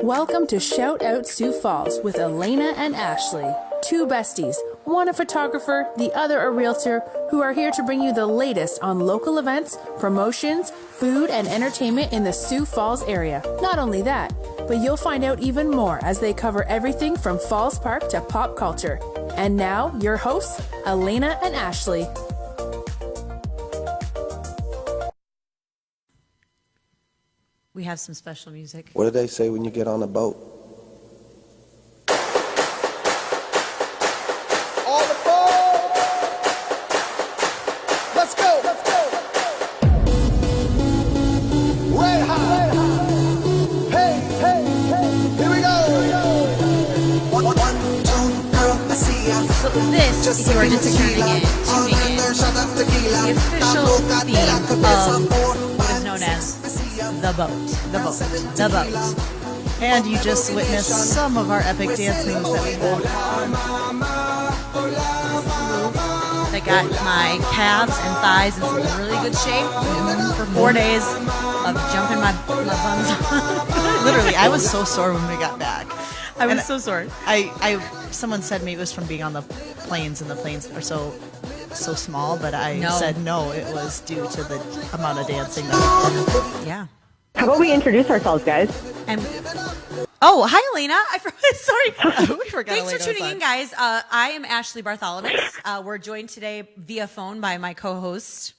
Welcome to Shout Out Sioux Falls with Elena and Ashley, two besties, one a photographer, the other a realtor, who are here to bring you the latest on local events, promotions, food, and entertainment in the Sioux Falls area. Not only that, but you'll find out even more as they cover everything from Falls Park to pop culture. And now, your hosts, Elena and Ashley. We have some special music. What do they say when you get on a boat? All aboard! Let's go! Let's go! Red hot! Hey, hey, hey! Here we go! One, two, girl, I see ya. So this, if you are just tuning in, the official theme of what is known as the boat. The boat. The boat. And you just witnessed some of our epic dance moves that we have. That got my calves and thighs in some really good shape for 4 days of jumping my buns. Literally, I was so sore when we got back. I was so sore. Someone said maybe it was from being on the planes, and the planes are so small, but I said no, it was due to the amount of dancing that we did. Yeah. How about we introduce ourselves, guys? Oh, hi, Elena. Sorry. We forgot. Thanks for tuning in, guys. I am Ashley Bartholomew. We're joined today via phone by my co-host,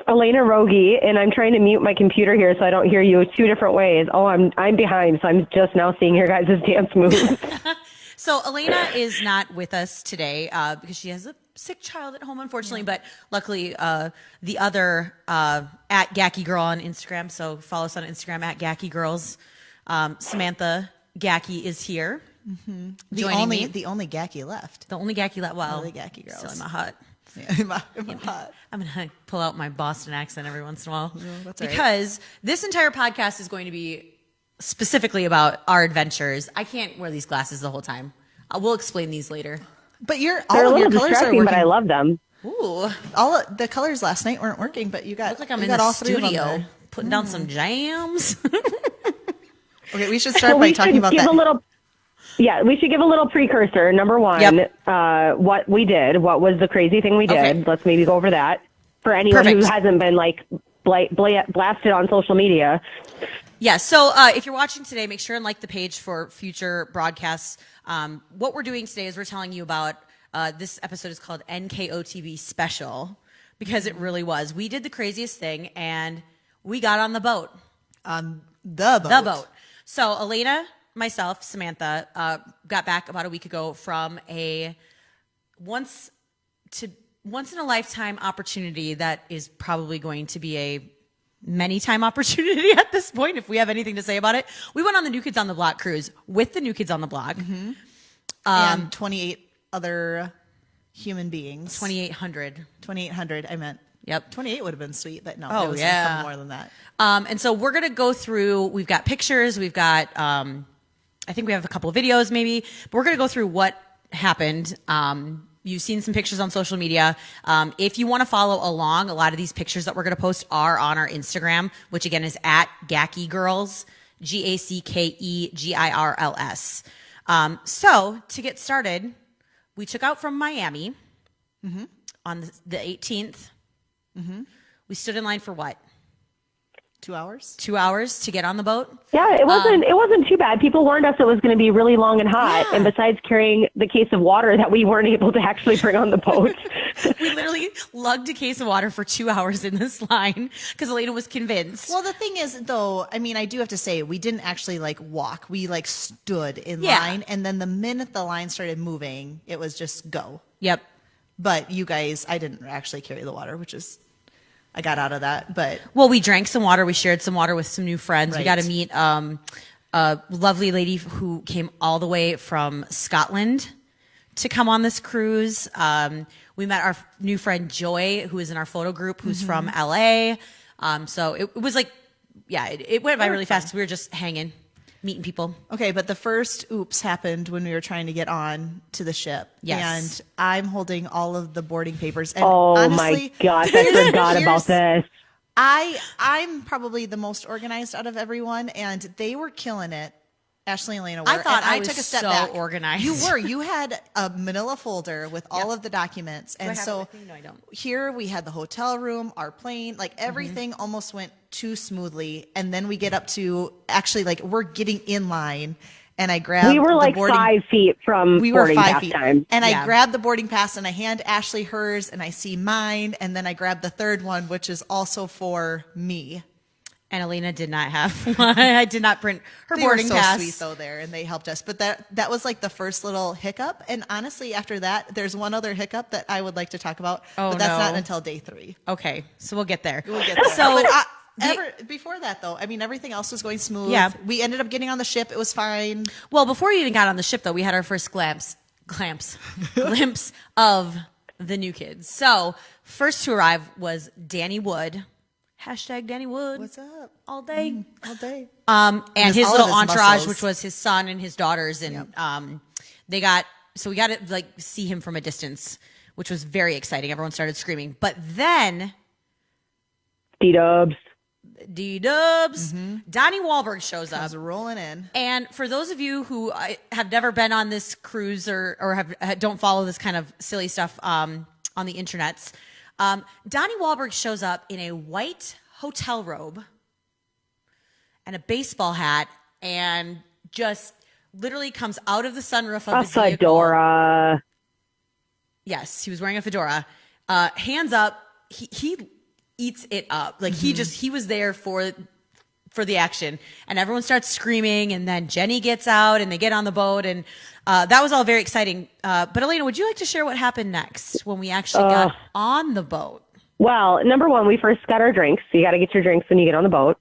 Elena Rogie, and I'm trying to mute my computer here so I don't hear you two different ways. Oh, I'm behind, so I'm just now seeing your guys' dance moves. So Elena is not with us today because she has a sick child at home, unfortunately. Yeah. But luckily, the other at Gacky Girl on Instagram. So follow us on Instagram at Gacky Girls. Samantha Gacky is here. Mm-hmm. Joining me. The only Gacky left. The only Gacky left. Well, the Gacky Girls. Still in my hut. Yeah, in my hut. I'm gonna pull out my Boston accent every once in a while that's because this entire podcast is going to be specifically about our adventures. I can't wear these glasses the whole time. We'll explain these later. But They're all a of little your colors are distracting, working. but I love them. Ooh, All of the colors last night weren't working, but you got. look like I'm you in got the all three of them studio there. putting down some jams. Okay, we should start by talking about that. We should give a little precursor. Number one, what we did. What was the crazy thing we did? Okay. Let's maybe go over that for anyone who hasn't been blasted on social media. Yeah, so if you're watching today, make sure and like the page for future broadcasts. What we're doing today is we're telling you about this episode is called NKOTB Special because it really was. We did the craziest thing and we got on the boat. On the boat. The boat. So Elena, myself, Samantha, got back about a week ago from a once in a lifetime opportunity that is probably going to be a many time opportunity at this point, if we have anything to say about it. We went on the New Kids on the Block cruise with the New Kids on the Block. Mm-hmm. And 28 other human beings. 2,800. 2,800, I meant. Yep. 28 would have been sweet, but no, Oh, it was yeah. a couple more than that. And so we're going to go through, we've got pictures, we've got, I think we have a couple of videos maybe, but we're going to go through what happened. You've seen some pictures on social media. If you want to follow along, a lot of these pictures that we're going to post are on our Instagram, which again is at Gacky Girls, GACKEGIRLS. So to get started, we took out from Miami on the 18th. Mm-hmm. We stood in line for what? 2 hours? 2 hours to get on the boat? Yeah, it wasn't too bad. People warned us it was going to be really long and hot. Yeah. And besides carrying the case of water that we weren't able to actually bring on the boat. We literally lugged a case of water for 2 hours in this line because Elena was convinced. Well, the thing is, though, I mean, I do have to say, we didn't actually walk. We stood in line. And then the minute the line started moving, it was just go. Yep. But you guys, I didn't actually carry the water, which is, I got out of that. But well, we drank some water. We shared some water with some new friends. Right. We got to meet a lovely lady who came all the way from Scotland to come on this cruise. We met our new friend Joy, who is in our photo group, who's from LA. So it was it went by really fast because we were just hanging, meeting people. Okay, but the first oops happened when we were trying to get on to the ship. Yes. And I'm holding all of the boarding papers. And Oh honestly, my gosh, I forgot about this. I'm probably the most organized out of everyone, and they were killing it. Ashley and Elena were. I thought and I was took a step so back. organized. You were. You had a manila folder with all of the documents. I And have so it with me? No, I don't. here we had the hotel room, our plane, like everything almost went too smoothly. And then we get up to actually like we're getting in line, and I grabbed We were the like boarding 5 feet from we were boarding 5 pass feet. time. And Yeah. I grabbed the boarding pass and I hand Ashley hers and I see mine. And then I grabbed the third one, which is also for me. And Elena did not have one. I did not print her They boarding were so pass. sweet though there, and they helped us. But that was like the first little hiccup. And honestly, after that, there's one other hiccup that I would like to talk about. Oh, but that's no. not until day 3. Okay, so we'll get there. We'll get there. So But before that though, I mean, everything else was going smooth. Yeah. We ended up getting on the ship. It was fine. well, before we even got on the ship, though, we had our first glimpse of the new kids. So first to arrive was Danny Wood. Hashtag Danny Wood. What's up? All day. All day. And Just his all little of his entourage, muscles. which was his son and his daughters, and we got to like see him from a distance, which was very exciting. Everyone started screaming, but then D-dubs. D-dubs, Donnie Wahlberg shows I up. was rolling in. And for those of you who have never been on this cruise or don't follow this kind of silly stuff on the internets, Donnie Wahlberg shows up in a white hotel robe and a baseball hat and just literally comes out of the sunroof of A his vehicle. fedora. Yes, he was wearing a fedora. Hands up. He eats it up. Like he was there for the action, and everyone starts screaming, and then Jenny gets out and they get on the boat, and that was all very exciting. But Elena, would you like to share what happened next when we actually got on the boat? Well, number one, we first got our drinks. So you got to get your drinks when you get on the boat.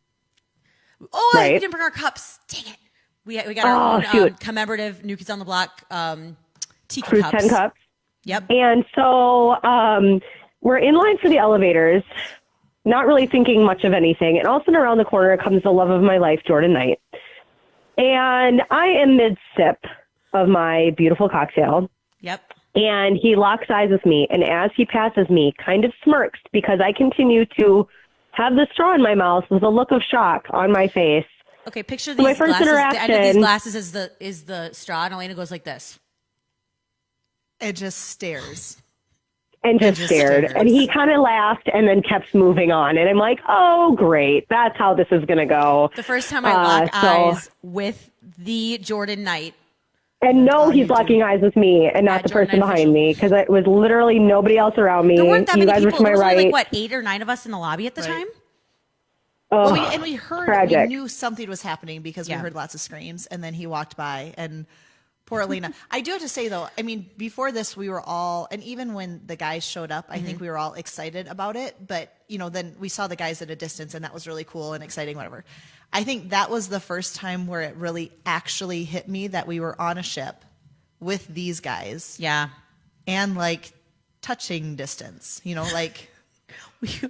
Oh, Right. we didn't bring our cups. Dang it. We got our own shoot. commemorative New Kids on the Block tiki Cruise cups. 10 cups. Yep. And so we're in line for the elevators, not really thinking much of anything. And all of a sudden around the corner comes the love of my life, Jordan Knight. And I am mid-sip of my beautiful cocktail. Yep. And he locks eyes with me. And as he passes me, kind of smirks because I continue to have the straw in my mouth with a look of shock on my face. Okay, picture my these first glasses. The end of these interaction- glasses is the straw, and Elena goes like this. It just stares. And just just stared. stares. And he kind of laughed and then kept moving on. And I'm like, oh, great. That's how this is going to go. The first time I lock eyes with the Jordan Knight. And no, he's locking eyes with me and not the Jordan person Knight behind official. me because it was literally nobody else around me. There weren't that You many guys were people. to my There was only right. like what, 8 or 9 of us in the lobby at the time. Oh, Well, we heard, tragic. we knew something was happening because we Yeah. heard lots of screams, and then he walked by, and poor Elena. I do have to say, though, I mean, before this, we were all, and even when the guys showed up, I think we were all excited about it, but, you know, then we saw the guys at a distance, and that was really cool and exciting, whatever. I think that was the first time where it really actually hit me that we were on a ship with these guys Yeah. and, like, touching distance, you know, like...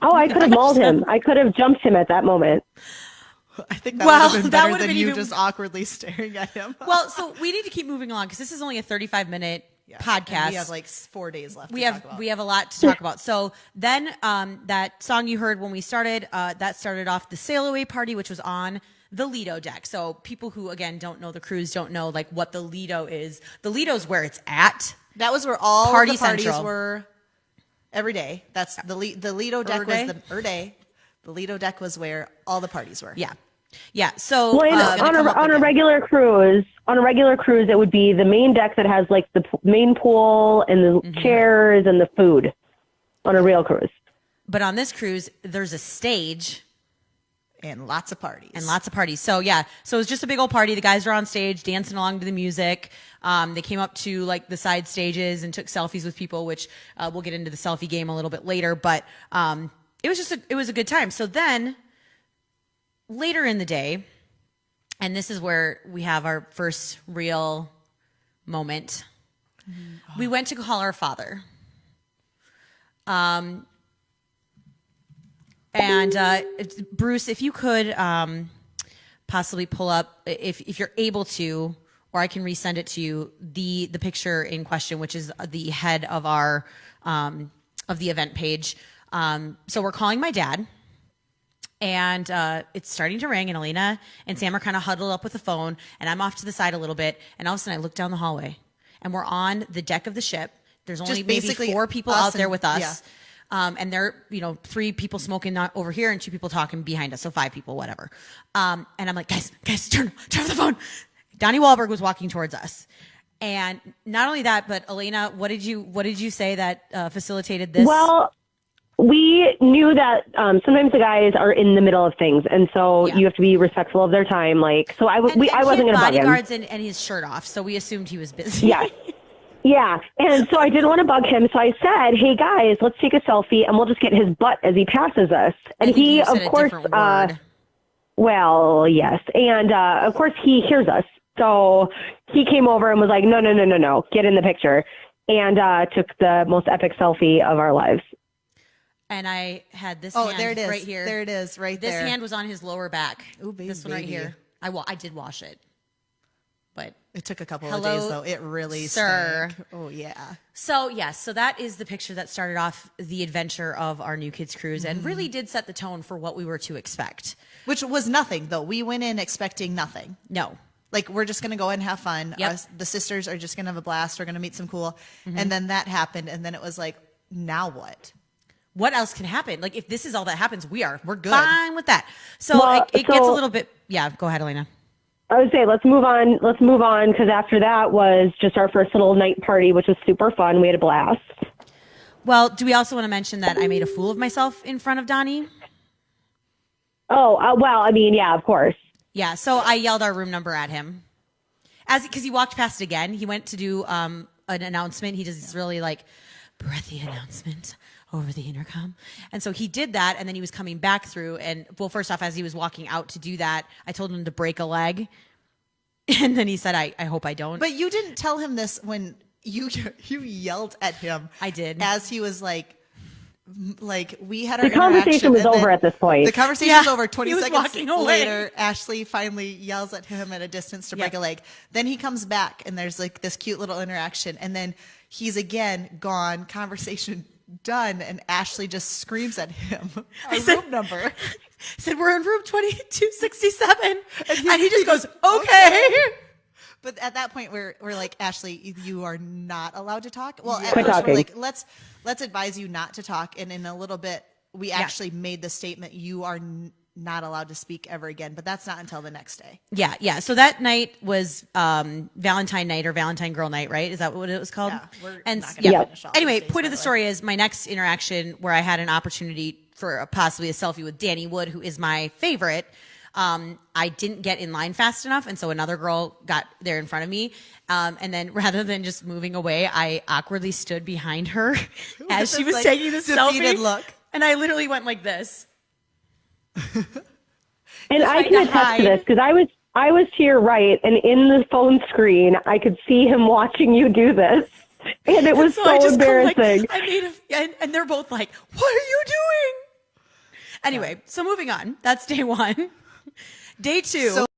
Oh, I could have mauled him. I could have jumped him at that moment. I think that Well, would have been that better would have than been you even- just awkwardly staring at him. Well, so we need to keep moving along because this is only a 35-minute podcast. And we have like 4 days left. we to have talk about. we have a lot to talk about. So then that song you heard when we started, that started off the sail away party, which was on the Lido deck. So people who again don't know the cruise don't know like what the Lido is. The Lido's where it's at. That was where all Party the parties Central. were every day. That's the Lido deck Day? was the day. The Lido deck was where all the parties were. Yeah. Yeah. So Well, gonna come up on a again. regular cruise, it would be the main deck that has like the main pool and the chairs and the food on a real cruise. but on this cruise, there's a stage And lots of parties. and lots of parties. So yeah, so it was just a big old party. The guys were on stage dancing along to the music. They came up to like the side stages and took selfies with people, which we'll get into the selfie game a little bit later. But it was a good time. So then later in the day, and this is where we have our first real moment. We went to call our father. And Bruce, if you could possibly pull up, if you're able to, or I can resend it to you, the picture in question, which is the head of our of the event page. So we're calling my dad. And it's starting to ring, and Elena and Sam are kind of huddled up with the phone, and I'm off to the side a little bit. And all of a sudden, I look down the hallway, and we're on the deck of the ship. There's only Just maybe basically 4 people us out there and- with us. yeah. And there, 3 people smoking over here and 2 people talking behind us. So 5 people, whatever. And I'm like, guys, turn off the phone. Donnie Wahlberg was walking towards us. And not only that, but Elena, what did you say that facilitated this? Well, we knew that sometimes the guys are in the middle of things, and so you have to be respectful of their time. Like, so I wasn't going to bug him. Bodyguards and his shirt off, so we assumed he was busy. Yes. Yeah, and so I didn't want to bug him, so I said, "Hey guys, let's take a selfie, and we'll just get his butt as he passes us." And I think he, you said of course, a different word. well, yes, and of course he hears us, so he came over and was like, "No, get in the picture," and took the most epic selfie of our lives. And I had this Oh, hand there it is. right here. There it is, right this there. This hand was on his lower back. Ooh, baby, this one right baby. here. I did wash it. But It took a couple of hello, days, though. It really sir. stank. Oh, yeah. So, yes, so that is the picture that started off the adventure of our New Kids Cruise and really did set the tone for what we were to expect. Which was nothing, though. We went in expecting nothing. No. Like, we're just going to go and have fun. Yep. The sisters are just going to have a blast. We're going to meet some cool. And then that happened. And then it was like, now what? What else can happen? Like, if this is all that happens, we're good. fine with that. So Well, it gets a so- little bit. Yeah, go ahead, Elena. I would say let's move on. Let's move on because after that was just our first little night party, which was super fun. We had a blast. Well, do we also want to mention that I made a fool of myself in front of Donnie? Oh, well, I mean, yeah, of course. Yeah, so I yelled our room number at him because he walked past again. He went to do an announcement. He does this really like breathy announcement over the intercom. And so he did that, and then he was coming back through. And, well, first off, as he was walking out to do that, I told him to break a leg. And then he said, I hope I don't. But you didn't tell him this when you yelled at him. I did. As he was like we had our The conversation interaction, was and over then at this point. The conversation Yeah, was over. 20 he was seconds walking away. later, Ashley finally yells at him at a distance to break a leg. Then he comes back, and there's like this cute little interaction. And then he's again gone, conversation done, and Ashley just screams at him. Our room number. I said, we're in room 2267. And he just goes, okay. But at that point, we're like, Ashley, you are not allowed to talk. Well, at Quit first talking. we're like, let's advise you not to talk. And in a little bit, we actually made the statement, you are not allowed to speak ever again. But that's not until the next day. Yeah. So that night was Valentine night or Valentine girl night, right? Is that what it was called? Yeah, we're and not gonna finish all these Anyway, days, point by of the the way. story is my next interaction where I had an opportunity for possibly a selfie with Danny Wood, who is my favorite. I didn't get in line fast enough, and so another girl got there in front of me. And then rather than just moving away, I awkwardly stood behind her as she this, was like, taking the defeated selfie. look. And I literally went like this. And I trying can to attest to hide. this because I was to your right, and in the phone screen, I could see him watching you do this, and it was I so just come, like, embarrassing. I made and they're both like, "What are you doing?" Anyway, so moving on. That's day one. Day two.